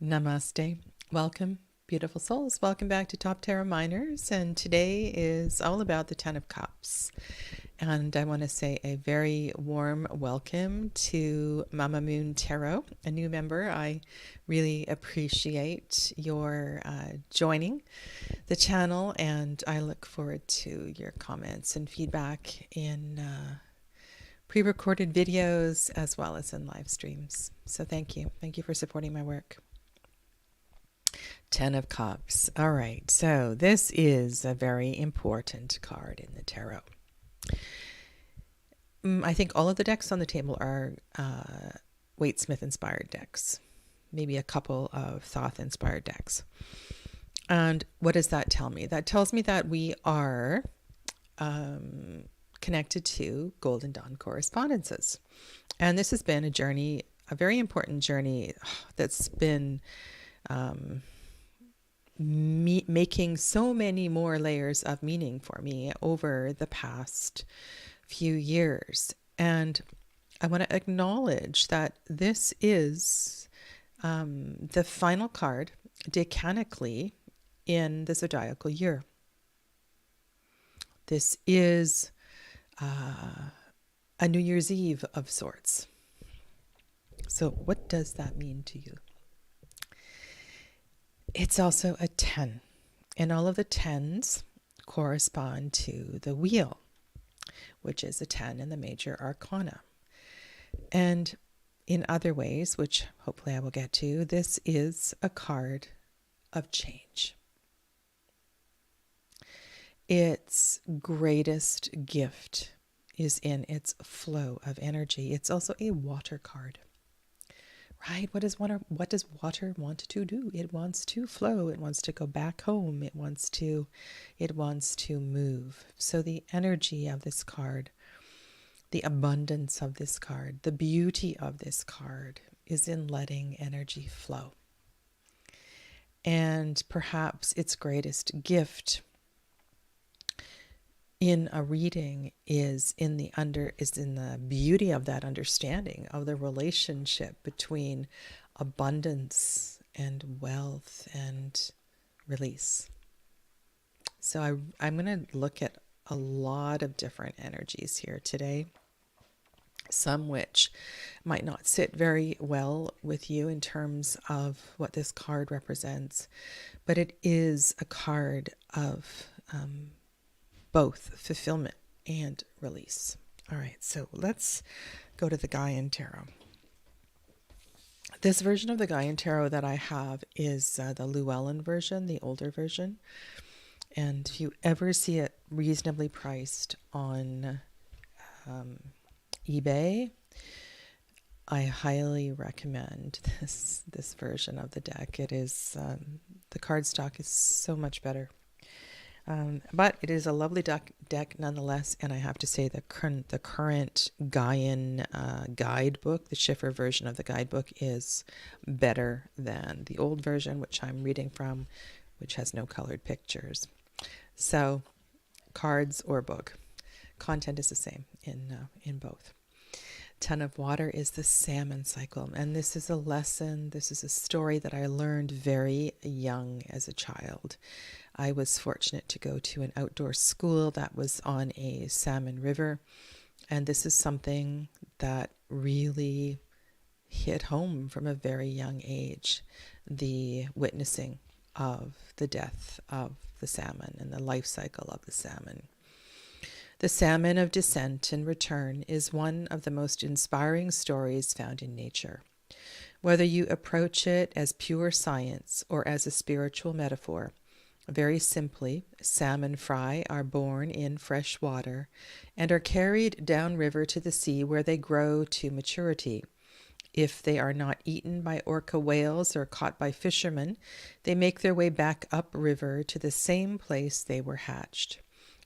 Namaste. Welcome, beautiful souls. Welcome back to Top Tarot Miners. And today is all about the Ten of Cups. And I want to say a very warm welcome to Mama Moon Tarot, a new member. I really appreciate your joining the channel, and I look forward to your comments and feedback in pre-recorded videos as well as in live streams. So thank you. Thank you for supporting my work. Ten of Cups. All right, so this is a very important card in the tarot. I think all of the decks on the table are Waite-Smith inspired decks, maybe a couple of Thoth inspired decks. And what does that tell me? That tells me that we are connected to Golden Dawn correspondences. And this has been a journey, a very important journey that's been making so many more layers of meaning for me over the past few years. And I want to acknowledge that this is the final card decanically in the zodiacal year. This is a New Year's Eve of sorts. So what does that mean to you? It's also a 10, and all of the 10s correspond to the wheel, which is a 10 in the major arcana. And in other ways, which hopefully I will get to, this is a card of change. Its greatest gift is in its flow of energy. It's also a water card. Right? What does water want to do? It wants to flow. It wants to go back home. It wants to move. So the energy of this card, the abundance of this card, the beauty of this card is in letting energy flow. And perhaps its greatest gift in a reading is in the beauty of that understanding of the relationship between abundance and wealth and release. So I'm going to look at a lot of different energies here today, some which might not sit very well with you in terms of what this card represents, but it is a card of both fulfillment and release. All right, so let's go to the Gaian Tarot. This version of the Gaian Tarot that I have is the Llewellyn version, the older version. And if you ever see it reasonably priced on eBay, I highly recommend this version of the deck. It is, the cardstock is so much better. But it is a lovely deck nonetheless, and I have to say the current Gaian guidebook, the Schiffer version of the guidebook, is better than the old version, which I'm reading from, which has no colored pictures. So, cards or book, content is the same in both. Ten of Water is the salmon cycle, and this is a lesson. This is a story that I learned very young as a child. I was fortunate to go to an outdoor school that was on a salmon river, and this is something that really hit home from a very young age, the witnessing of the death of the salmon and the life cycle of the salmon. The salmon of descent and return is one of the most inspiring stories found in nature. Whether you approach it as pure science or as a spiritual metaphor, very simply, salmon fry are born in fresh water and are carried downriver to the sea where they grow to maturity. If they are not eaten by orca whales or caught by fishermen, they make their way back upriver to the same place they were hatched.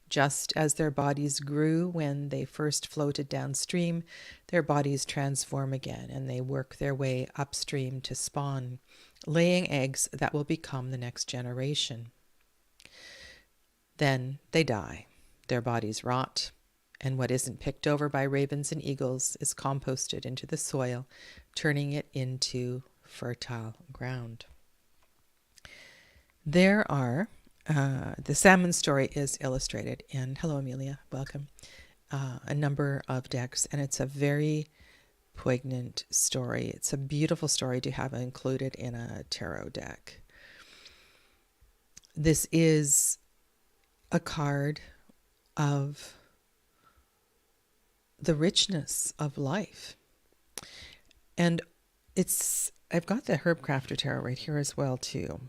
Just as their bodies grew when they first floated downstream, their bodies transform again and they work their way upstream to spawn, laying eggs that will become the next generation. Then they die, their bodies rot, and what isn't picked over by ravens and eagles is composted into the soil, turning it into fertile ground. There are, the salmon story is illustrated in, hello Amelia, welcome, a number of decks, and it's a very poignant story. It's a beautiful story to have included in a tarot deck. This is a card of the richness of life. And I've got the Herb Crafter Tarot right here as well too.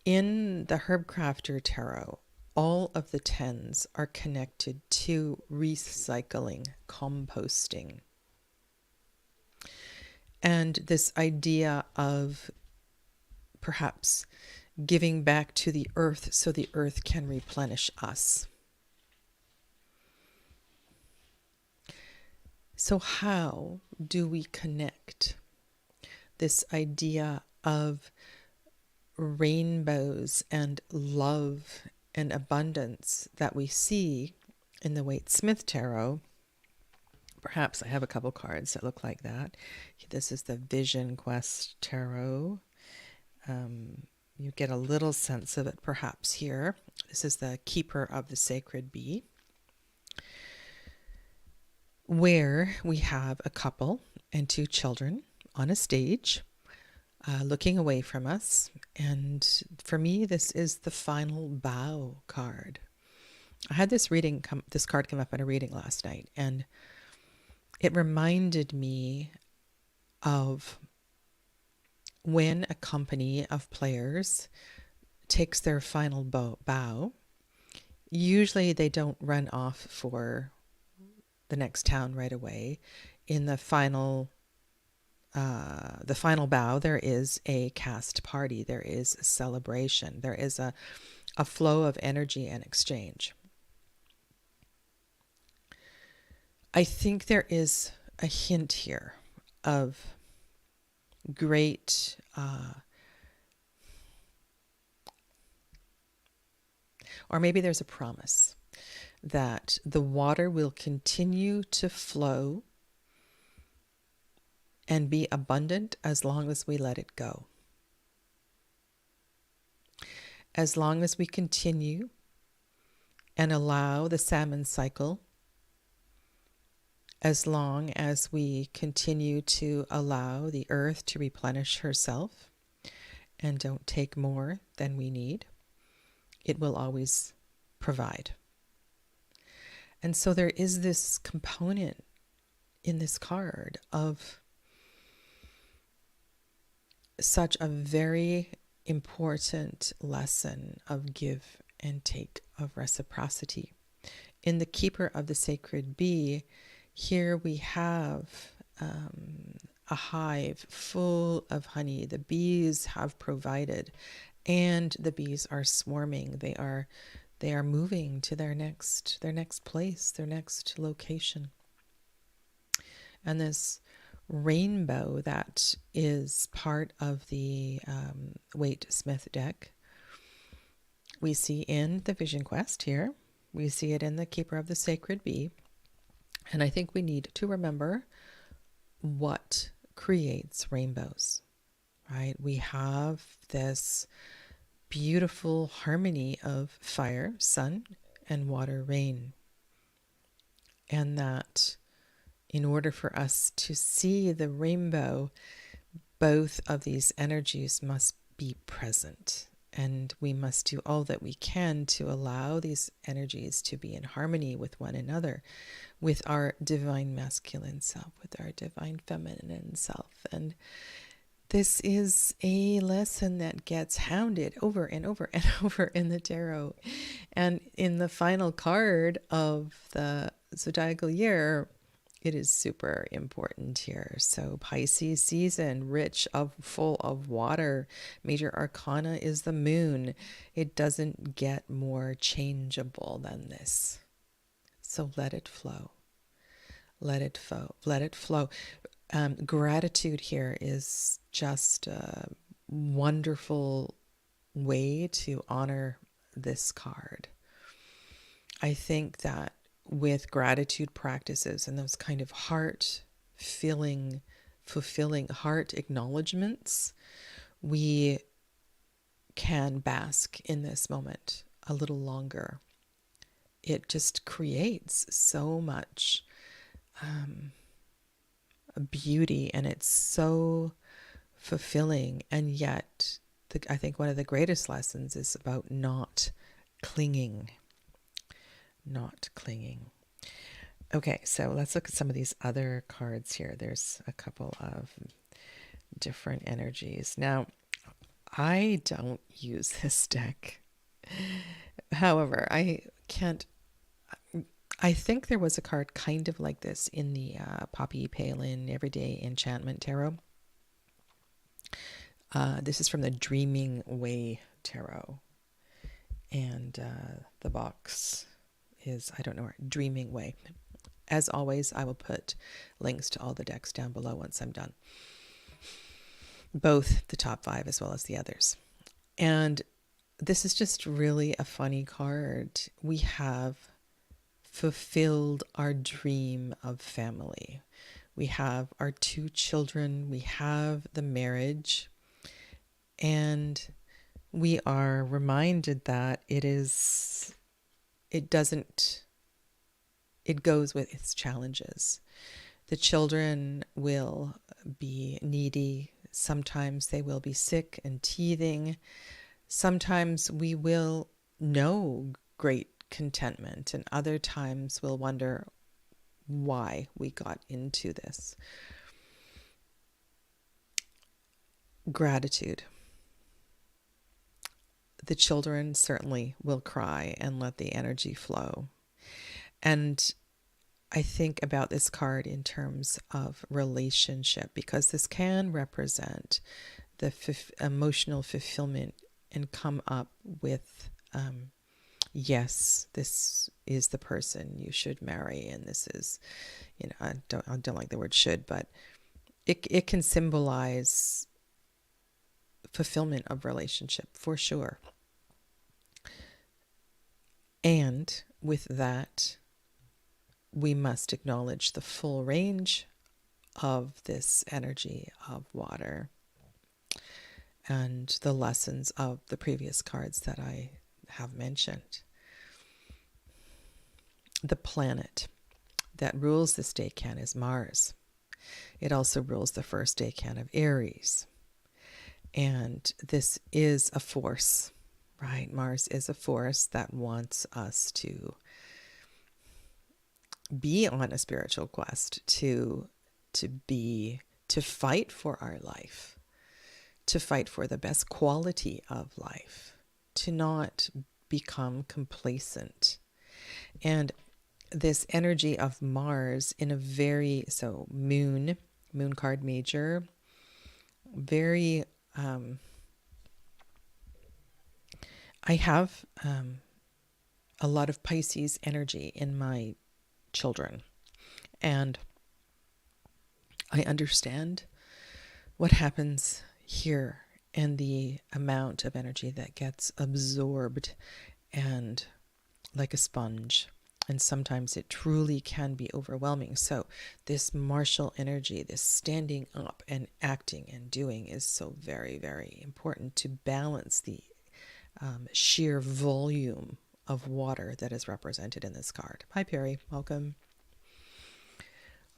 In the Herb Crafter Tarot, all of the 10s are connected to recycling, composting. And this idea of perhaps giving back to the earth so the earth can replenish us. So how do we connect this idea of rainbows and love and abundance that we see in the Waite Smith Tarot? Perhaps I have a couple cards that look like that. This is the Vision Quest Tarot. You get a little sense of it perhaps here. This is the Keeper of the Sacred Bee, where we have a couple and 2 children on a stage looking away from us. And for me, this is the Final Bow card. I had this card come up in a reading last night, and it reminded me of when a company of players takes their final bow. Usually they don't run off for the next town right away. In the final bow, there is a cast party, there is a celebration, there is a flow of energy and exchange. I think there is a hint here of great or maybe there's a promise that the water will continue to flow and be abundant as long as we let it go. As long as we continue and allow the salmon cycle, as long as we continue to allow the earth to replenish herself and don't take more than we need, it will always provide. And so there is this component in this card of such a very important lesson of give and take, of reciprocity. In the Keeper of the Sacred Bee, here we have a hive full of honey. The bees have provided, and the bees are swarming. They are moving to their next place, their next location. And this rainbow that is part of the Waite Smith deck, we see in the Vision Quest here. We see it in the Keeper of the Sacred Bee. And I think we need to remember what creates rainbows, right? We have this beautiful harmony of fire, sun, and water, rain. And that in order for us to see the rainbow, both of these energies must be present. And we must do all that we can to allow these energies to be in harmony with one another, with our divine masculine self, with our divine feminine self. And this is a lesson that gets hounded over and over and over in the tarot. And in the final card of the zodiacal year, it is super important here. So Pisces season, rich of, full of water. Major arcana is the moon. It doesn't get more changeable than this. So let it flow. Let it flow. Let it flow. Gratitude here is just a wonderful way to honor this card. I think that with gratitude practices and those kind of heart-filling fulfilling heart acknowledgements, we can bask in this moment a little longer. It just creates so much beauty, and it's so fulfilling. And yet, I think one of the greatest lessons is about not clinging. Not clinging. Okay, so let's look at some of these other cards here. There's a couple of different energies. Now, I don't use this deck. However, I think there was a card kind of like this in the Poppy Palin Everyday Enchantment Tarot. This is from the Dreaming Way Tarot. And the box is, I don't know, Dreaming Way. As always, I will put links to all the decks down below once I'm done. Both the top 5 as well as the others. And this is just really a funny card. We have fulfilled our dream of family. We have our 2 children. We have the marriage. And we are reminded that it goes with its challenges. The children will be needy. Sometimes they will be sick and teething. Sometimes we will know great contentment, and other times we'll wonder why we got into this. Gratitude. The children certainly will cry and let the energy flow. And I think about this card in terms of relationship, because this can represent the emotional fulfillment and come up with, yes, this is the person you should marry, and this is, I don't like the word should, but it can symbolize fulfillment of relationship for sure. And with that, we must acknowledge the full range of this energy of water and the lessons of the previous cards that I have mentioned. The planet that rules this decan is Mars. It also rules the first decan of Aries. And this is a force, right? Mars is a force that wants us to be on a spiritual quest, to fight for our life, to fight for the best quality of life, to not become complacent. And this energy of Mars in a moon card major, very, I have a lot of Pisces energy in my children, and I understand what happens here and the amount of energy that gets absorbed and like a sponge, and sometimes it truly can be overwhelming. So this martial energy, this standing up and acting and doing, is so very, very important to balance the sheer volume of water that is represented in this card. Hi, Perry. Welcome.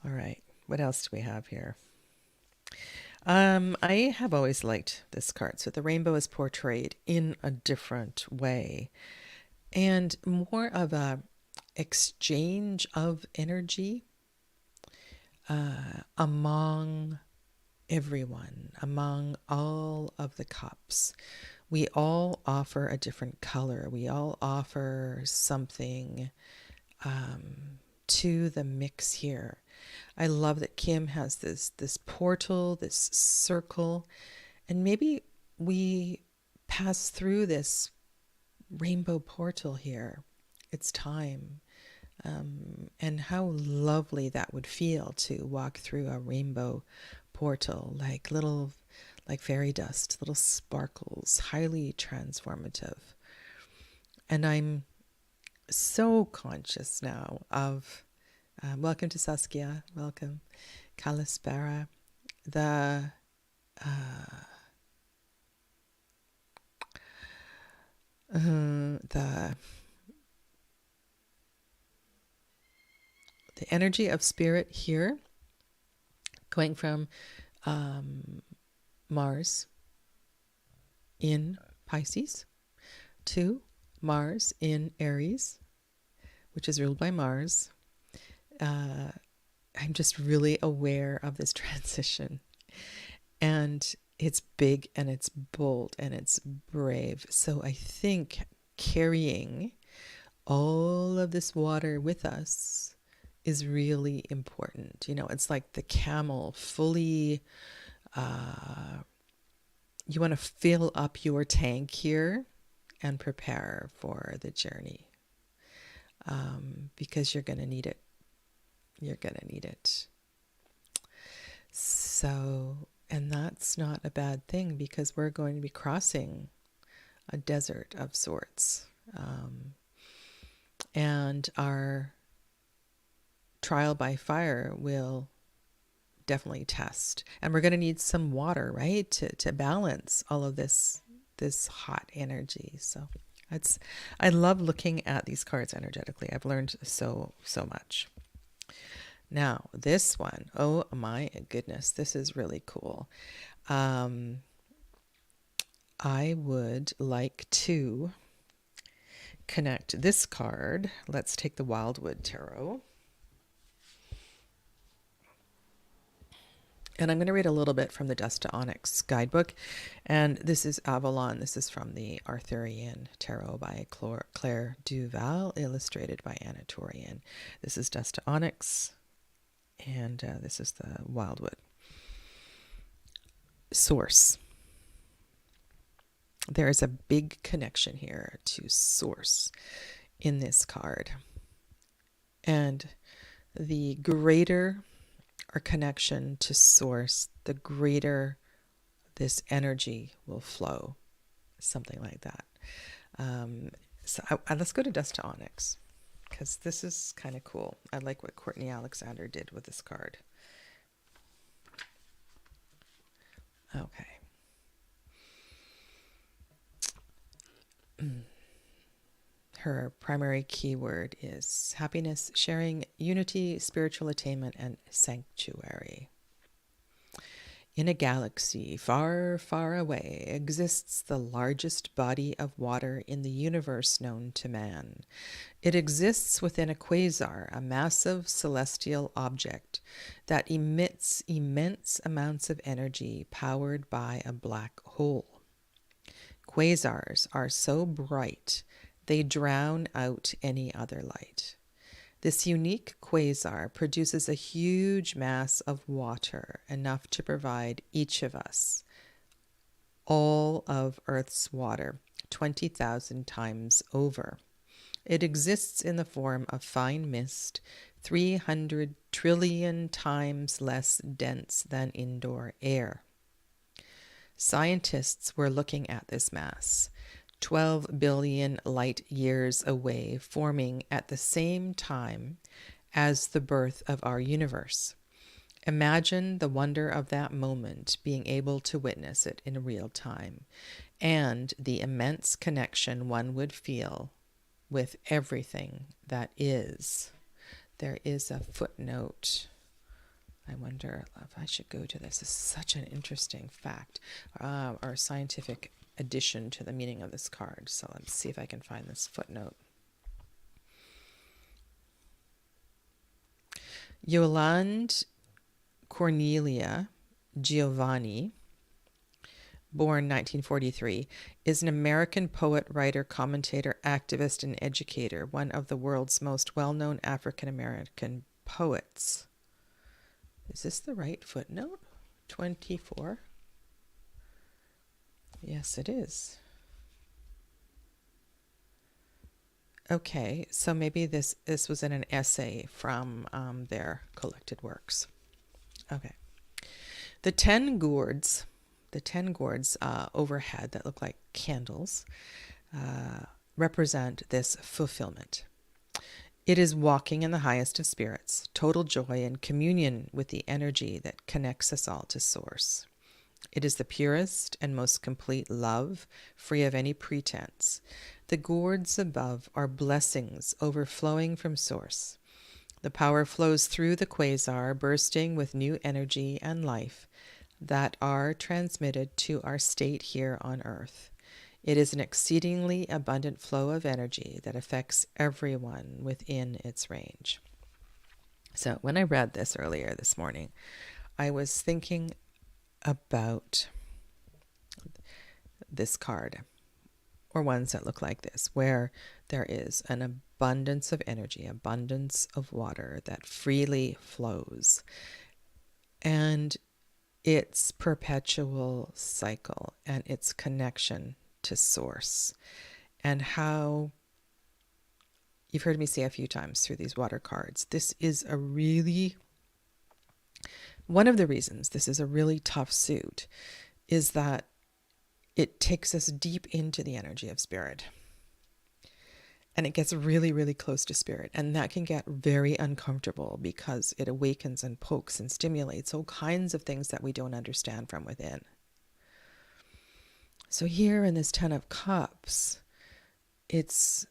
All right. What else do we have here? I have always liked this card. So the rainbow is portrayed in a different way and more of a exchange of energy among everyone, among all of the cups. We all offer a different color. We all offer something to the mix here. I love that Kim has this portal, this circle, and maybe we pass through this rainbow portal here. It's time. And how lovely that would feel to walk through a rainbow portal, like fairy dust, little sparkles, highly transformative. And I'm so conscious now of, welcome to Saskia, welcome, Kalispera, the the energy of spirit here, going from Mars in Pisces to Mars in Aries, which is ruled by Mars. I'm just really aware of this transition. And it's big and it's bold and it's brave. So I think carrying all of this water with us is really important. You know, it's like the camel fully, you want to fill up your tank here and prepare for the journey, because you're going to need it. You're going to need it. So, and that's not a bad thing, because we're going to be crossing a desert of sorts. And our trial by fire will definitely test. And we're going to need some water, right, to balance all of this hot energy. So I love looking at these cards energetically. I've learned so much. Now, this one, oh my goodness, this is really cool. I would like to connect this card. Let's take the Wildwood Tarot. And I'm going to read a little bit from the Dust to Onyx guidebook. And this is Avalon. This is from the Arthurian Tarot by Claire Duval, illustrated by Anna Torian. This is Dust to Onyx. And this is the Wildwood. Source. There is a big connection here to Source in this card. And the greater our connection to Source, the greater this energy will flow. Something like that. Let's go to Dust to Onyx, because this is kind of cool. I like what Courtney Alexander did with this card. Okay. Her primary keyword is happiness, sharing, unity, spiritual attainment, and sanctuary. In a galaxy far, far away exists the largest body of water in the universe known to man. It exists within a quasar, a massive celestial object that emits immense amounts of energy powered by a black hole. Quasars are so bright they drown out any other light. This unique quasar produces a huge mass of water, enough to provide each of us all of Earth's water 20,000 times over. It exists in the form of fine mist, 300 trillion times less dense than indoor air. Scientists were looking at this mass, 12 billion light years away, forming at the same time as the birth of our universe. Imagine the wonder of that moment, being able to witness it in real time, and the immense connection one would feel with everything that is. There is a footnote. I wonder if I should go to this. This is such an interesting fact, or scientific addition to the meaning of this card. So let's see if I can find this footnote. Yolande Cornelia Giovanni, born 1943, is an American poet, writer, commentator, activist, and educator, one of the world's most well-known African-American poets. Is this the right footnote? 24? Yes, it is. Okay, so maybe this was in an essay from their collected works. Okay. The 10 gourds overhead that look like candles represent this fulfillment. It is walking in the highest of spirits, total joy and communion with the energy that connects us all to Source. It is the purest and most complete love, free of any pretense. The gourds above are blessings overflowing from Source. The power flows through the quasar, bursting with new energy and life that are transmitted to our state here on Earth. It is an exceedingly abundant flow of energy that affects everyone within its range. So when I read this earlier this morning, I was thinking about this card, or ones that look like this, where there is an abundance of energy, abundance of water that freely flows. And its perpetual cycle and its connection to Source, and how you've heard me say a few times through these water cards, this is a really, one of the reasons this is a really tough suit is that it takes us deep into the energy of spirit. And it gets really, really close to spirit. And that can get very uncomfortable because it awakens and pokes and stimulates all kinds of things that we don't understand from within. So here in this Ten of Cups, it's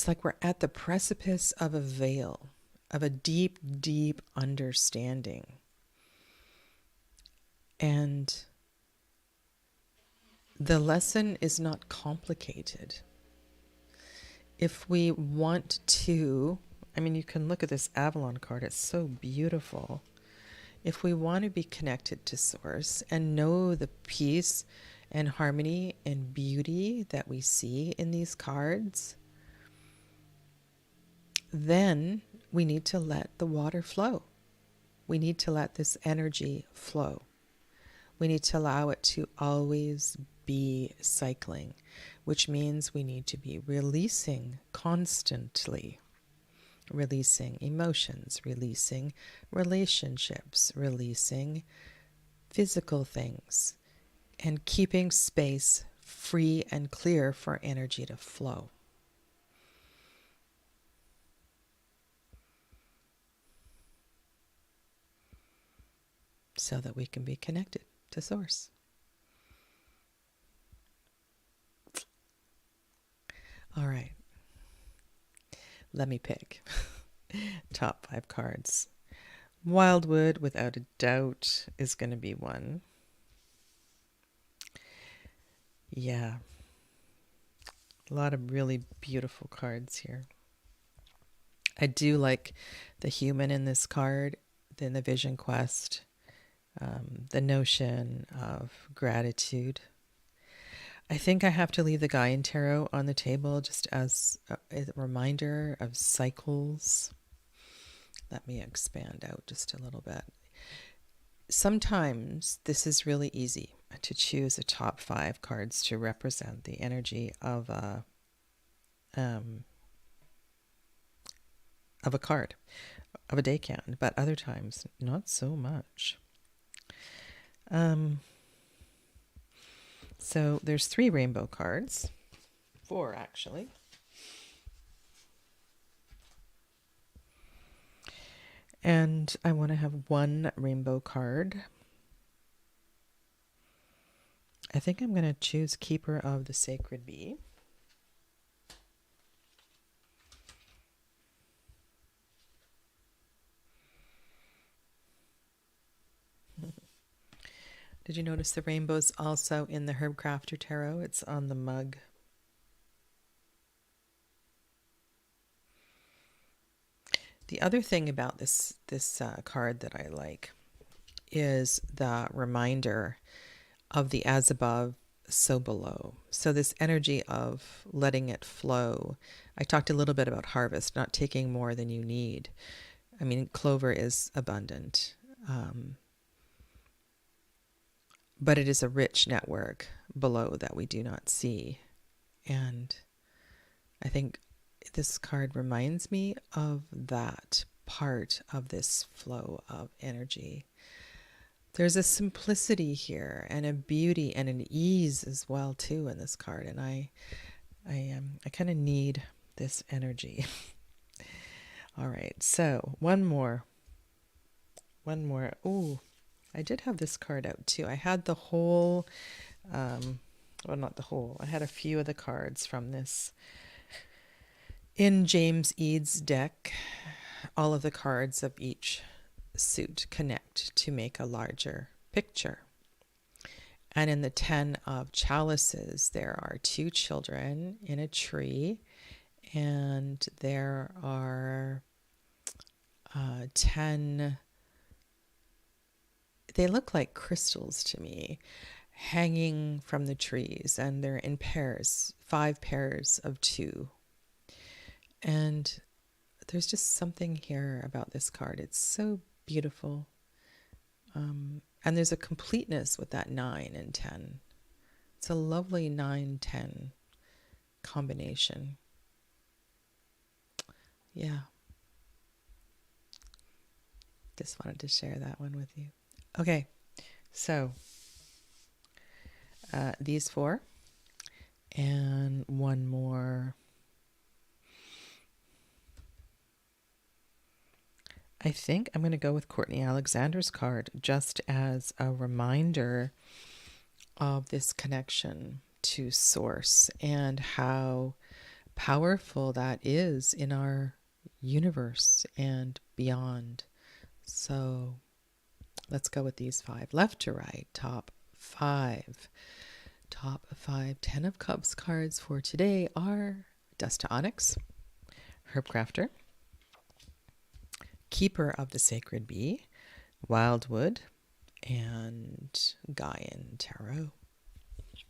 like we're at the precipice of a veil, of a deep, deep understanding. And the lesson is not complicated. If we want to, you can look at this Avalon card, it's so beautiful. If we want to be connected to Source and know the peace and harmony and beauty that we see in these cards, then we need to let the water flow. We need to let this energy flow. We need to allow it to always be cycling, which means we need to be releasing constantly. Releasing emotions, releasing relationships, releasing physical things, and keeping space free and clear for energy to flow. So that we can be connected to Source. All right. Let me pick. Top 5 cards. Wildwood, without a doubt, is going to be one. Yeah. A lot of really beautiful cards here. I do like the human in this card, then the vision quest, the notion of gratitude. I think I have to leave the Guy in Tarot on the table just as a reminder of cycles. Let me expand out just a little bit. Sometimes this is really easy to choose a top 5 cards to represent the energy of a card, of a decan, but other times not so much. So there's 3 rainbow cards, 4 actually. And I want to have 1 rainbow card. I think I'm going to choose Keeper of the Sacred Bee. Did you notice the rainbow's also in the Herb Crafter Tarot? It's on the mug. The other thing about this card that I like is the reminder of the as above, so below. So this energy of letting it flow. I talked a little bit about harvest, not taking more than you need. Clover is abundant. But it is a rich network below that we do not see. And I think this card reminds me of that part of this flow of energy. There's a simplicity here and a beauty and an ease as well too in this card. And I kind of need this energy. All right, so one more. Ooh, I did have this card out too. I had the whole, well, not the whole. I had a few of the cards from this in James Eads' deck. All of the cards of each suit connect to make a larger picture. And in the 10 of chalices, there are 2 children in a tree, and there are 10, they look like crystals to me, hanging from the trees, and they're in pairs, 5 pairs of 2. And there's just something here about this card. It's so beautiful. And there's a completeness with that 9 and 10. It's a lovely 9-10 combination. Yeah. Just wanted to share that one with you. Okay, so these 4 and one more. I think I'm going to go with Courtney Alexander's card just as a reminder of this connection to Source and how powerful that is in our universe and beyond. So let's go with these 5. Left to right, top 5. Top 5 10 of Cups cards for today are Dust to Onyx, Herb Crafter, Keeper of the Sacred Bee, Wildwood, and Gaian Tarot.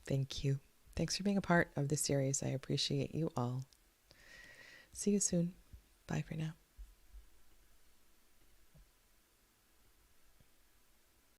Thank you. Thanks for being a part of this series. I appreciate you all. See you soon. Bye for now.